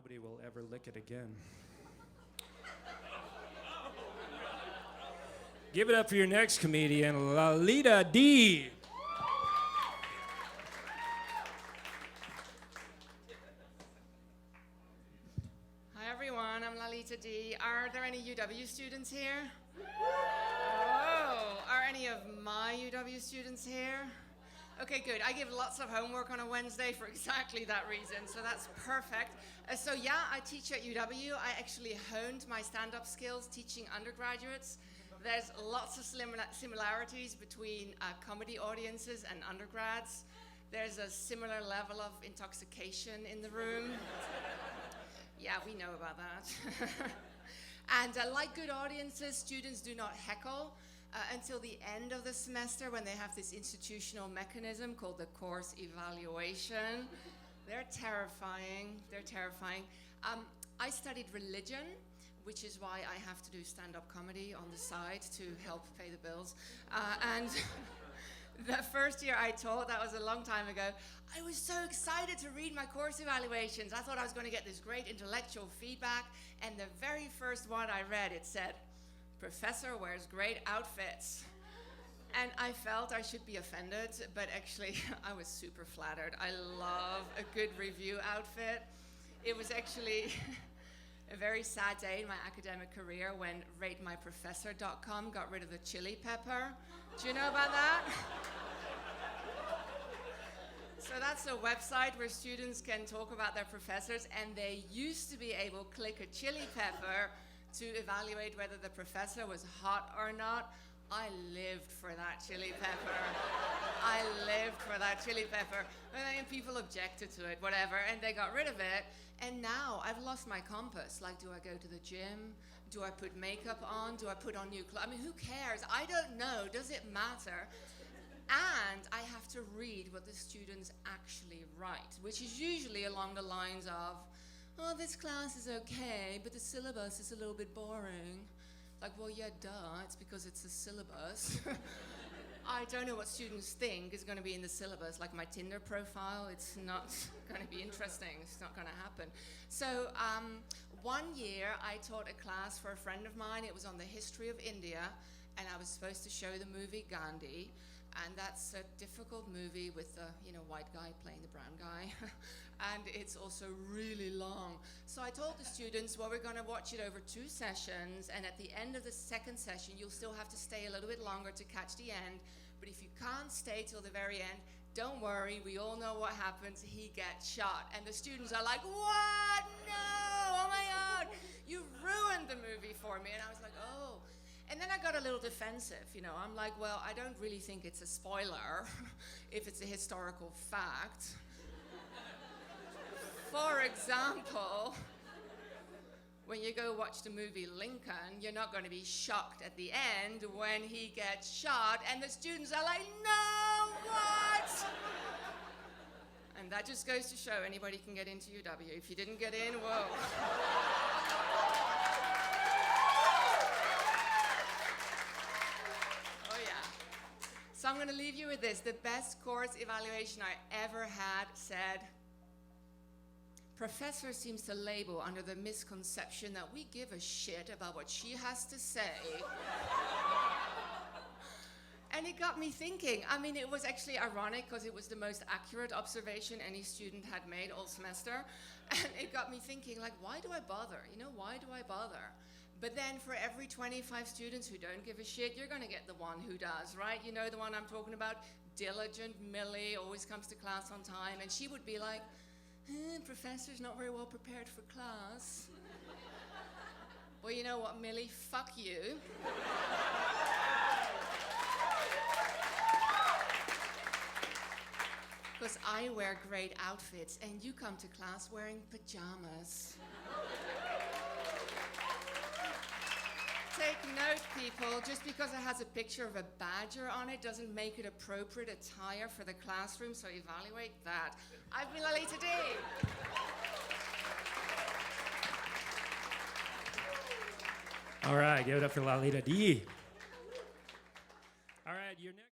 nobody will ever lick it again. Give it up for your next comedian, Lalita D. Hi everyone, I'm Lalita D. Are there any UW students here? Oh, are any of my UW students here? Okay, good. I give lots of homework on a Wednesday for exactly that reason, so that's perfect. So yeah, I teach at UW. I actually honed my stand-up skills teaching undergraduates. There's lots of similarities between comedy audiences and undergrads. There's a similar level of intoxication in the room. Yeah, we know about that. And like good audiences, students do not heckle until the end of the semester when they have this institutional mechanism called the course evaluation. They're terrifying. They're terrifying. I studied religion, which is why I have to do stand-up comedy on the side to help pay the bills. And the first year I taught, that was a long time ago, I was so excited to read my course evaluations. I thought I was going to get this great intellectual feedback, and the very first one I read, it said, "Professor wears great outfits." And I felt I should be offended, but actually I was super flattered. I love a good review outfit. It was actually a very sad day in my academic career when RateMyProfessor.com got rid of the chili pepper. Do you know about that? So that's a website where students can talk about their professors, and they used to be able to click a chili pepper to evaluate whether the professor was hot or not. I lived for that chili pepper. I lived for that chili pepper. And then people objected to it, whatever, and they got rid of it. And now I've lost my compass. Like, do I go to the gym? Do I put makeup on? Do I put on new clothes? I mean, who cares? I don't know. Does it matter? And I have to read what the students actually write, which is usually along the lines of, "Oh, this class is okay, but the syllabus is a little bit boring." Like, well, yeah, duh, it's because it's a syllabus. I don't know what students think is going to be in the syllabus, like my Tinder profile. It's not going to be interesting. It's not going to happen. So one year I taught a class for a friend of mine. It was on the history of India, and I was supposed to show the movie Gandhi. And that's a difficult movie with the white guy playing the brown guy. And it's also really long. So I told the students, well, we're going to watch it over 2 sessions, and at the end of the second session, you'll still have to stay a little bit longer to catch the end. But if you can't stay till the very end, don't worry, we all know what happens. He gets shot. And the students are like, "What? No! Oh my God! You ruined the movie for me." And I was like, oh. And then I got a little defensive, I'm like, well, I don't really think it's a spoiler if it's a historical fact. For example, when you go watch the movie Lincoln, you're not going to be shocked at the end when he gets shot, and the students are like, "No, what?" And that just goes to show anybody can get into UW. If you didn't get in, whoa. So I'm going to leave you with this. The best course evaluation I ever had said, "Professor seems to label under the misconception that we give a shit about what she has to say." And it got me thinking. I mean, it was actually ironic because it was the most accurate observation any student had made all semester. And it got me thinking, like, why do I bother? Why do I bother? But then for every 25 students who don't give a shit, you're going to get the one who does, right? You know the one I'm talking about? Diligent Millie, always comes to class on time. And she would be like, "Professor's not very well prepared for class." Well, you know what, Millie? Fuck you. Because I wear great outfits, and you come to class wearing pajamas. Take note, people, just because it has a picture of a badger on it doesn't make it appropriate attire for the classroom, so evaluate that. I've been Lalita D. All right, give it up for Lalita D. All right, your next.